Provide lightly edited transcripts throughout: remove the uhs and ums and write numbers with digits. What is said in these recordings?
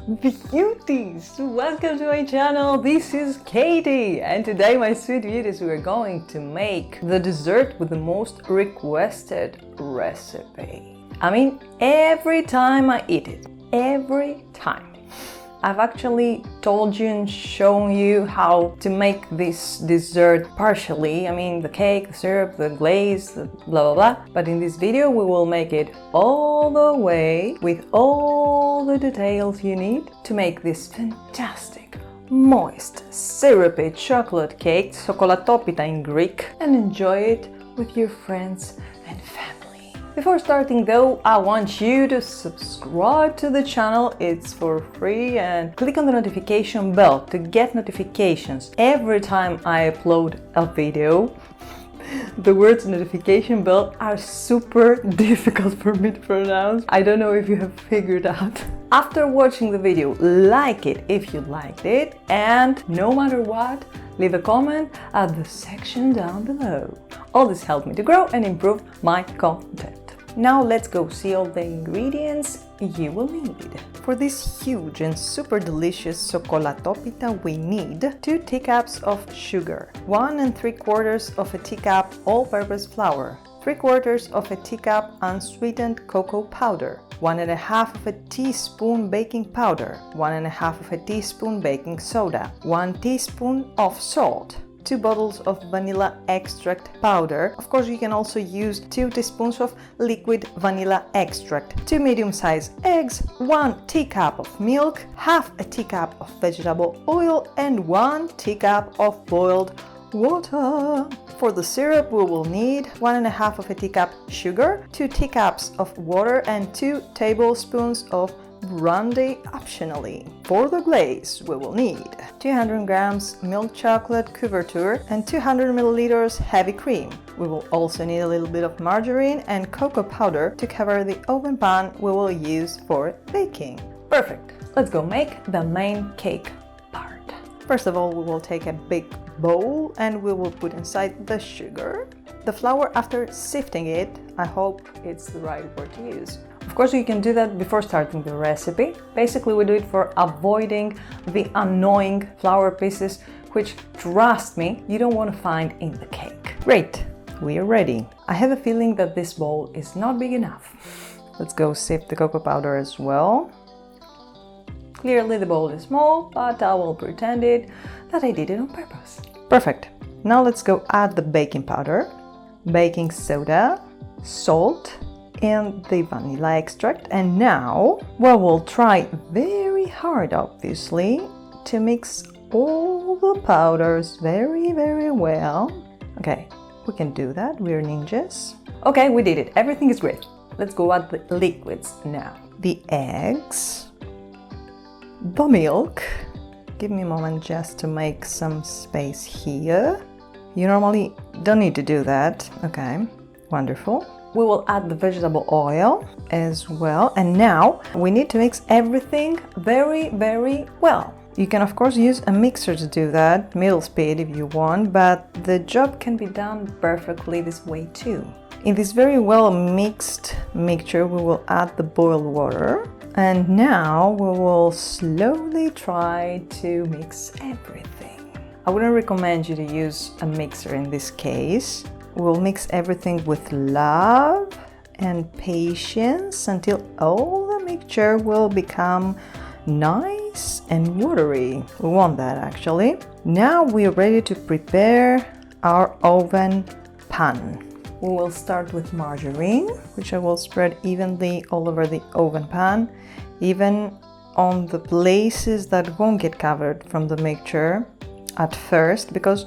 Beauties! Welcome to my channel, this is Katie, and today my sweet beauties we are going to make the dessert with the most requested recipe. I mean, every time I eat it, every time. I've actually told you and shown you how to make this dessert partially. I mean, the cake, the syrup, the glaze, the blah blah blah. But in this video we will make it all the way with all the details you need to make this fantastic, moist, syrupy chocolate cake, SOKOLATOPITA in Greek, and enjoy it with your friends and family. Before starting though, I want you to subscribe to the channel, it's for free, and click on the notification bell to get notifications every time I upload a video. The words notification bell are super difficult for me to pronounce. I don't know if you have figured out. After watching the video, like it if you liked it, and no matter what, leave a comment at the section down below. All this helped me to grow and improve my content. Now let's go see all the ingredients you will need. For this huge and super delicious SOKOLATOPITA we need 2 teacups of sugar, 1 3/4 of a teacup all-purpose flour, 3/4 of a teacup unsweetened cocoa powder, 1 1/2 of a teaspoon baking powder, 1 1/2 of a teaspoon baking soda, 1 teaspoon of salt, 2 bottles of vanilla extract powder. Of course, you can also use 2 teaspoons of liquid vanilla extract, 2 medium-sized eggs, 1 teacup of milk, half a teacup of vegetable oil, and 1 teacup of boiled water. For the syrup, we will need 1 1/2 of a teacup sugar, 2 teacups of water, and 2 tablespoons of brandy optionally. For the glaze, we will need 200 grams milk chocolate couverture and 200 milliliters heavy cream. We will also need a little bit of margarine and cocoa powder to cover the oven pan we will use for baking. Perfect! Let's go make the main cake part. First of all, we will take a big bowl and we will put inside the sugar, the flour after sifting it. I hope it's the right word to use. Of course, you can do that before starting the recipe. Basically, we do it for avoiding the annoying flour pieces, which, trust me, you don't want to find in the cake. Great, we are ready. I have a feeling that this bowl is not big enough. Let's go sift the cocoa powder as well. Clearly the bowl is small, but I will pretend that I did it on purpose. Perfect. Now let's go add the baking powder, baking soda, salt, and the vanilla extract. And now we will try very hard, obviously, to mix all the powders very well. Okay, we can do that, we're ninjas. Okay, we did it, everything is great. Let's go add the liquids now. The eggs, the milk. Give me a moment just to make some space here. You normally don't need to do that. Okay, wonderful. We will add the vegetable oil as well. And now we need to mix everything very well. You can of course use a mixer to do that, middle speed if you want, but the job can be done perfectly this way too. In this very well mixed mixture, we will add the boiled water. And now we will slowly try to mix everything. I wouldn't recommend you to use a mixer in this case. We'll mix everything with love and patience until all the mixture will become nice and watery. We want that actually. Now we are ready to prepare our oven pan. We will start with margarine, which I will spread evenly all over the oven pan, even on the places that won't get covered from the mixture at first, because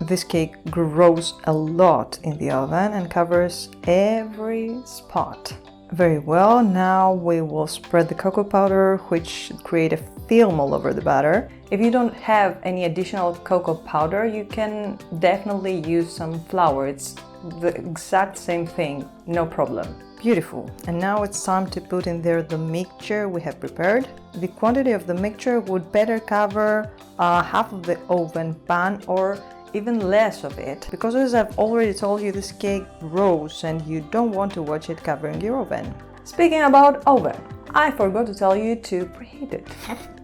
this cake grows a lot in the oven and covers every spot. Very well, now we will spread the cocoa powder, which should create a film all over the batter. If you don't have any additional cocoa powder, you can definitely use some flour. It's the exact same thing, no problem. Beautiful. And now it's time to put in there the mixture we have prepared. The quantity of the mixture would better cover half of the oven pan or even less of it, because as I've already told you, this cake grows and you don't want to watch it covering your oven. Speaking about oven, I forgot to tell you to preheat it.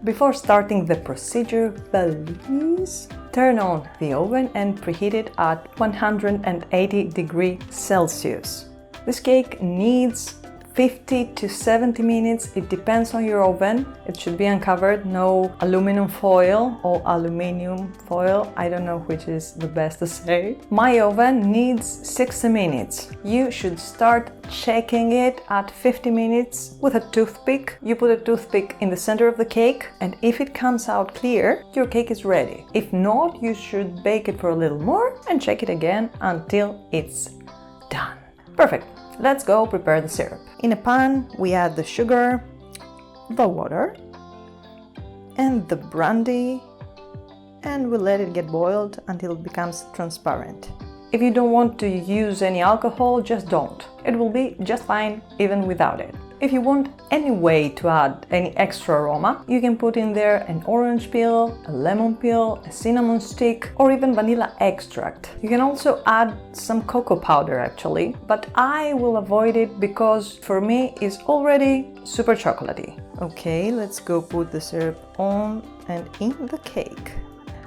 Before starting the procedure, please turn on the oven and preheat it at 180 degrees Celsius. This cake needs 50 to 70 minutes, it depends on your oven. It should be uncovered, no aluminum foil or aluminium foil, I don't know which is the best to say. My oven needs 60 minutes. You should start checking it at 50 minutes with a toothpick. You put a toothpick in the center of the cake, and if it comes out clear, your cake is ready. If not, you should bake it for a little more and check it again until it's done. Perfect. Let's go prepare the syrup. In a pan, we add the sugar, the water, and the brandy, and we let it get boiled until it becomes transparent. If you don't want to use any alcohol, just don't. It will be just fine even without it. If you want any way to add any extra aroma, you can put in there an orange peel, a lemon peel, a cinnamon stick, or even vanilla extract. You can also add some cocoa powder actually, but I will avoid it because for me it's already super chocolatey. Okay, let's go put the syrup on and in the cake.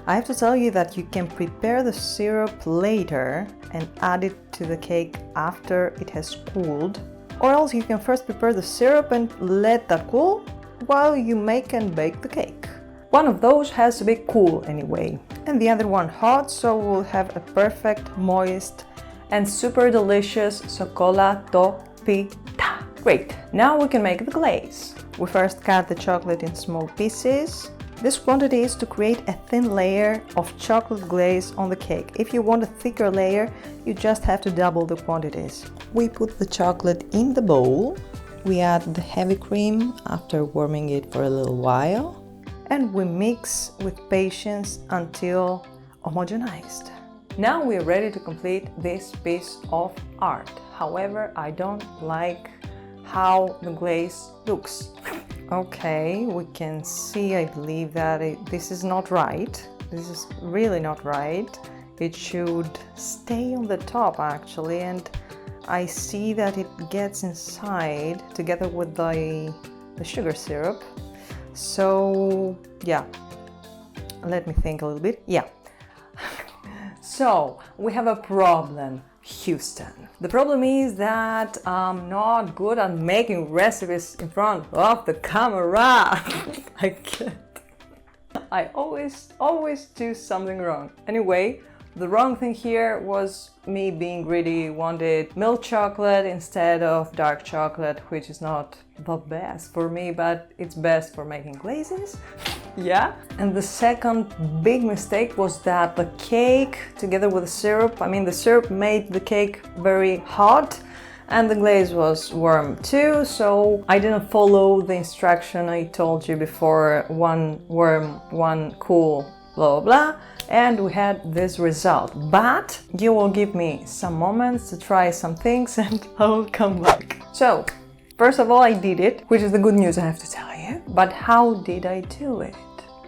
I have to tell you that you can prepare the syrup later and add it to the cake after it has cooled. Or else you can first prepare the syrup and let that cool while you make and bake the cake. One of those has to be cool anyway, and the other one hot, so we'll have a perfect, moist and super delicious SOKOLATOPITA. Great, now we can make the glaze. We first cut the chocolate in small pieces. This quantity is to create a thin layer of chocolate glaze on the cake. If you want a thicker layer, you just have to double the quantities. We put the chocolate in the bowl. We add the heavy cream after warming it for a little while. And we mix with patience until homogenized. Now we're ready to complete this piece of art. However, I don't like how the glaze looks. Okay, we can see, I believe that this is not right. This is really not right. It should stay on the top actually, and I see that it gets inside together with the sugar syrup. So yeah, let me think a little bit. Yeah. So we have a problem, Houston. The problem is that I'm not good at making recipes in front of the camera. I can't. I always do something wrong. Anyway, the wrong thing here was me being greedy, wanted milk chocolate instead of dark chocolate, which is not the best for me, but it's best for making glazes. Yeah. And the second big mistake was that the cake together with the syrup, the syrup made the cake very hot and the glaze was warm too, so I didn't follow the instruction I told you before, one warm, one cool, blah blah blah, and we had this result. But you will give me some moments to try some things and I will come back. So first of all, I did it, which is the good news I have to tell you. But how did I do it?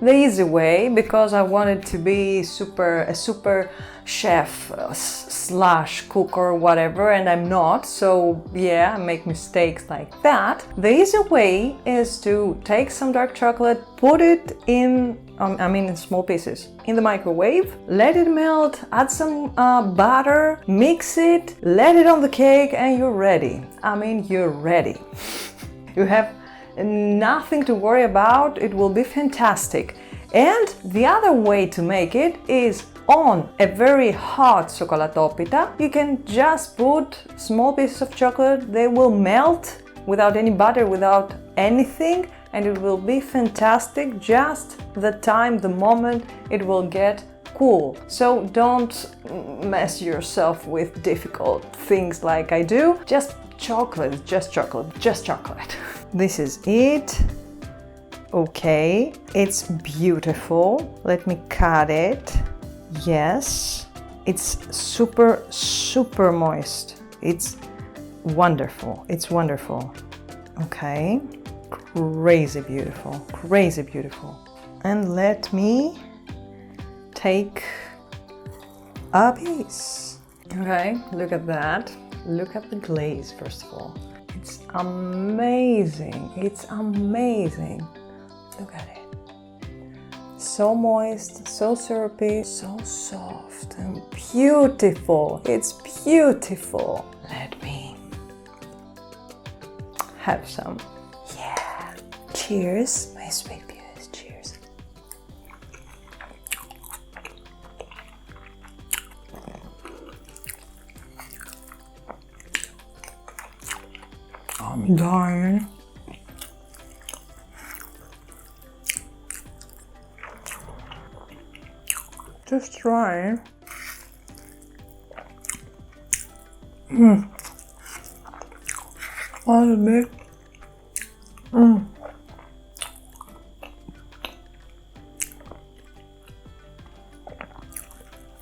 The easy way, because I wanted to be a super chef slash cook or whatever, and I'm not, so yeah, I make mistakes like that. The easy way is to take some dark chocolate, put it in in small pieces in the microwave, let it melt, add some butter, mix it, let it on the cake, and you're ready. You're ready. You have nothing to worry about, it will be fantastic. And the other way to make it is on a very hot SOKOLATOPITA. You can just put small pieces of chocolate, they will melt without any butter, without anything, and it will be fantastic, just the moment it will get cool. So don't mess yourself with difficult things like I do. Just chocolate, just chocolate, just chocolate. This is it. Okay, it's beautiful. Let me cut it. Yes, it's super moist. It's wonderful. It's wonderful. Okay, crazy beautiful, crazy beautiful. And let me take a piece. Okay, look at that. Look at the glaze first of all. It's amazing. It's amazing. Look at it. So moist, so syrupy, so soft and beautiful. It's beautiful. Let me have some. Yeah. Cheers, my sweet beauties. Cheers. I'm dying. Just try. A little bit.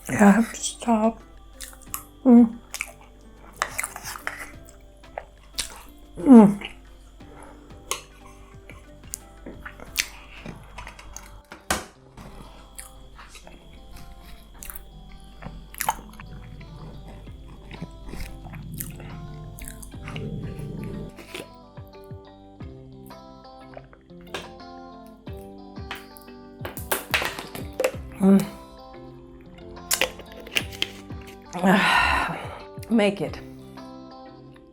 Yeah, I have to stop. Make it.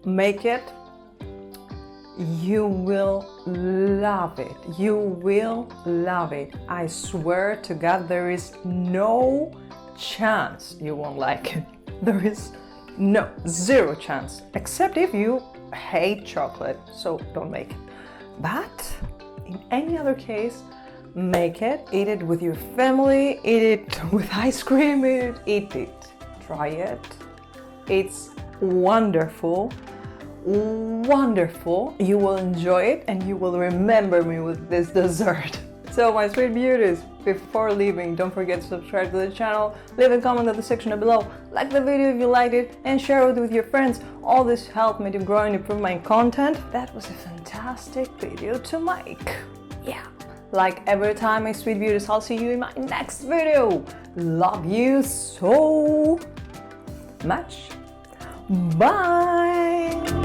Make it. You will love it. You will love it. I swear to God, there is no chance you won't like it. There is zero chance. Except if you hate chocolate, so don't make it. But in any other case, make it. Eat it with your family. Eat it with ice cream. Eat it. Try it. It's wonderful. Wonderful. You will enjoy it and you will remember me with this dessert. So my sweet beauties, before leaving, don't forget to subscribe to the channel, leave a comment in the section below, like the video if you liked it, and share it with your friends. All this helped me to grow and improve my content. That was a fantastic video to make. Yeah. Like every time, my sweet beauties, I'll see you in my next video. Love you so much. Bye.